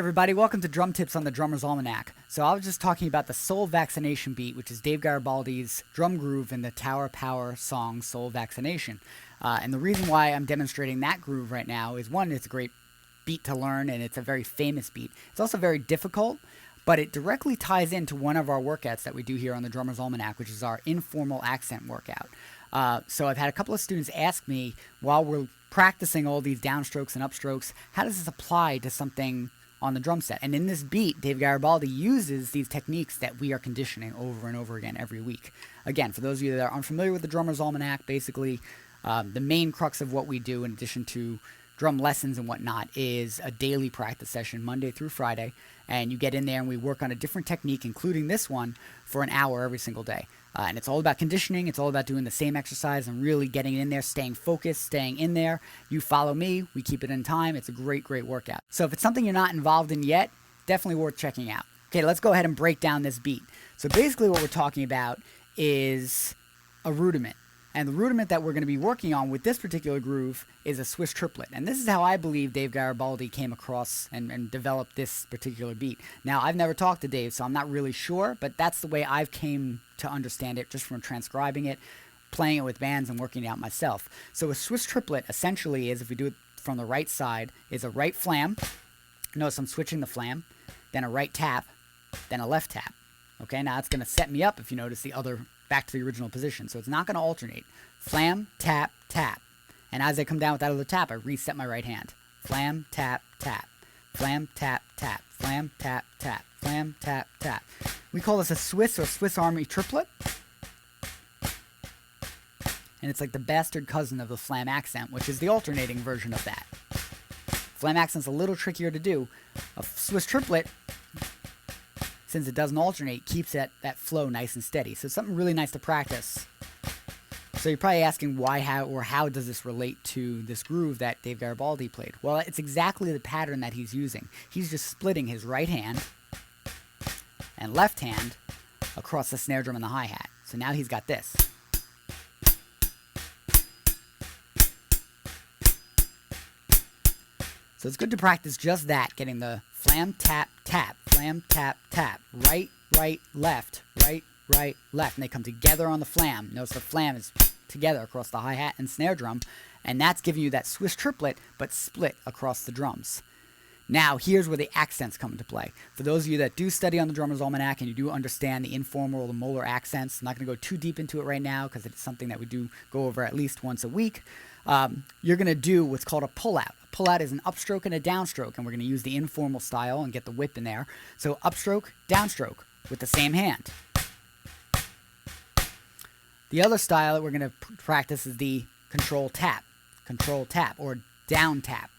everybody, welcome to Drum Tips on the Drummer's Almanac. So I was just talking about the Soul Vaccination beat, which is Dave Garibaldi's drum groove in the Tower Power song Soul Vaccination. And the reason why I'm demonstrating that groove right now is, one, it's a great beat to learn and it's a very famous beat. It's also very difficult, but it directly ties into one of our workouts that we do here on the Drummer's Almanac, which is our informal accent workout. So I've had a couple of students ask me, while we're practicing all these downstrokes and upstrokes, how does this apply to something on the drum set? And in this beat, Dave Garibaldi uses these techniques that we are conditioning over and over again every week. Again, for those of you that are unfamiliar with the Drummer's Almanac, basically the main crux of what we do, in addition to drum lessons and whatnot, is a daily practice session, Monday through Friday. And you get in there and we work on a different technique, including this one, for an hour every single day. And it's all about conditioning. It's all about doing the same exercise and really getting in there, staying focused, staying in there. You follow me. We keep it in time. It's a great, great workout. So if it's something you're not involved in yet, definitely worth checking out. Okay, let's go ahead and break down this beat. So basically what we're talking about is a rudiment. And the rudiment that we're going to be working on with this particular groove is a Swiss triplet. And this is how I believe Dave Garibaldi came across and developed this particular beat. Now, I've never talked to Dave, so I'm not really sure, but that's the way I've came to understand it just from transcribing it, playing it with bands, and working it out myself. So a Swiss triplet essentially is, if we do it from the right side, is a right flam. Notice I'm switching the flam, then a right tap, then a left tap. Okay, now it's going to set me up, if you notice, the other back to the original position. So it's not going to alternate. Flam, tap, tap. And as I come down with that other tap, I reset my right hand. Flam, tap, tap. Flam, tap, tap. Flam, tap, tap. Flam, tap, tap. We call this a Swiss or Swiss Army triplet. And it's like the bastard cousin of the flam accent, which is the alternating version of that. Flam accent's a little trickier to do. A Swiss triplet, since it doesn't alternate, keeps that flow nice and steady. So it's something really nice to practice. So you're probably asking why, how does this relate to this groove that Dave Garibaldi played? Well, it's exactly the pattern that he's using. He's just splitting his right hand and left hand across the snare drum and the hi-hat. So now he's got this. So it's good to practice just that, getting the flam, tap, tap, flam, tap, tap, right, right, left, right, right, left. And they come together on the flam. Notice the flam is together across the hi-hat and snare drum, and that's giving you that Swiss triplet, but split across the drums. Now, here's where the accents come into play. For those of you that do study on the Drummer's Almanac and you do understand the informal or the molar accents, I'm not going to go too deep into it right now because it's something that we do go over at least once a week. You're going to do what's called a pull-out. A pull-out is an upstroke and a downstroke, and we're going to use the informal style and get the whip in there. So upstroke, downstroke with the same hand. The other style that we're going to practice is the control tap, or down tap.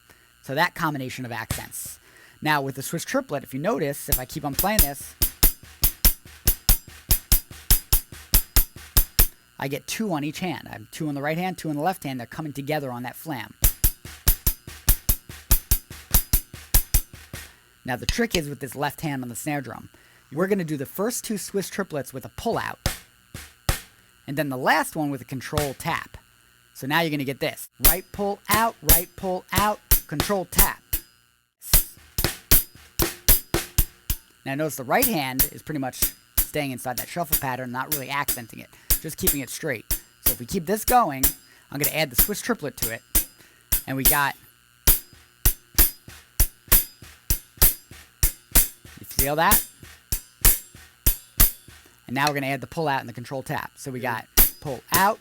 So that combination of accents. Now with the Swiss triplet, if you notice, if I keep on playing this, I get two on each hand. I have two on the right hand, two on the left hand. They're coming together on that flam. Now the trick is with this left hand on the snare drum. We're going to do the first two Swiss triplets with a pull-out, and then the last one with a control tap. So now you're going to get this. Right pull out, control tap. Now notice the right hand is pretty much staying inside that shuffle pattern, not really accenting it, just keeping it straight. So if we keep this going, I'm going to add the Swiss triplet to it. And we got, you feel that? And now we're going to add the pull out and the control tap. So we got pull out,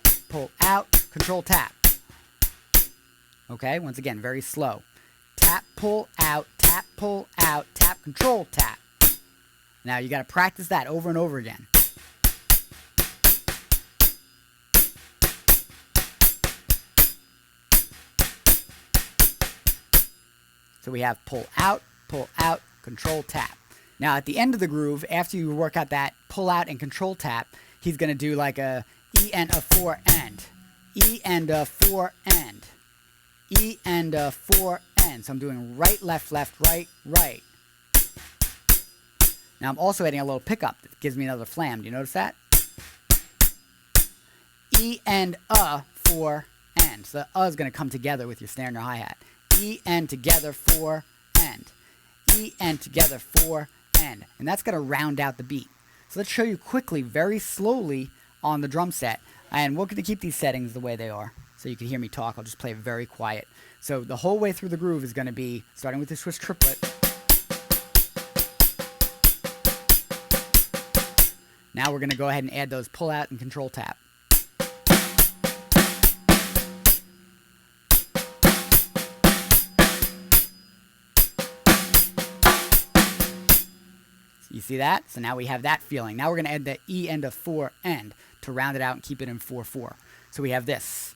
control tap. Okay, once again, very slow. Tap, pull out, tap, control tap. Now you got to practice that over and over again. So we have pull out, control tap. Now at the end of the groove, after you work out that pull out and control tap, he's going to do like a E and a 4 end. E and a 4 end. E and a 4 end. So I'm doing right, left, right, right. Now I'm also adding a little pickup that gives me another flam. Do you notice that? E and a 4 end. So the is going to come together with your snare and your hi-hat. E and together 4 end. E, and together, 4, and. And that's going to round out the beat. So let's show you quickly, very slowly on the drum set. And we're going to keep these settings the way they are so you can hear me talk. I'll just play it very quiet. So the whole way through the groove is going to be, starting with the Swiss triplet. Now we're going to go ahead and add those pull out and control tap. You see that? So now we have that feeling. Now we're going to add the E end of 4 end to round it out and keep it in 4/4. So we have this.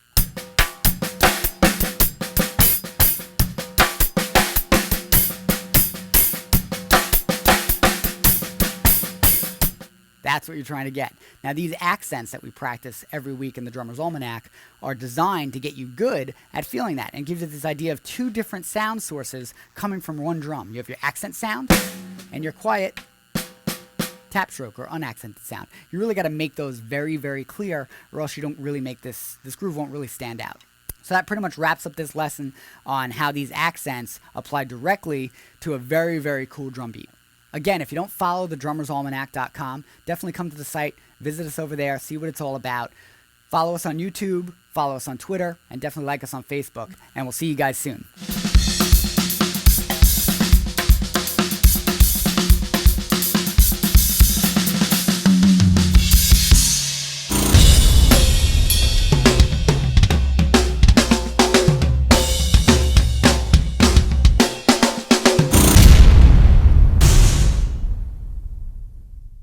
That's what you're trying to get. Now these accents that we practice every week in the Drummer's Almanac are designed to get you good at feeling that, and gives you this idea of two different sound sources coming from one drum. You have your accent sound and your quiet tap stroke or unaccented sound. You really got to make those very, very clear, or else you don't really make this groove won't really stand out. So that pretty much wraps up this lesson on how these accents apply directly to a very, very cool drum beat. Again, if you don't follow the drummersalmanac.com, definitely come to the site, visit us over there, see what it's all about. Follow us on YouTube, follow us on Twitter, and definitely like us on Facebook. And we'll see you guys soon.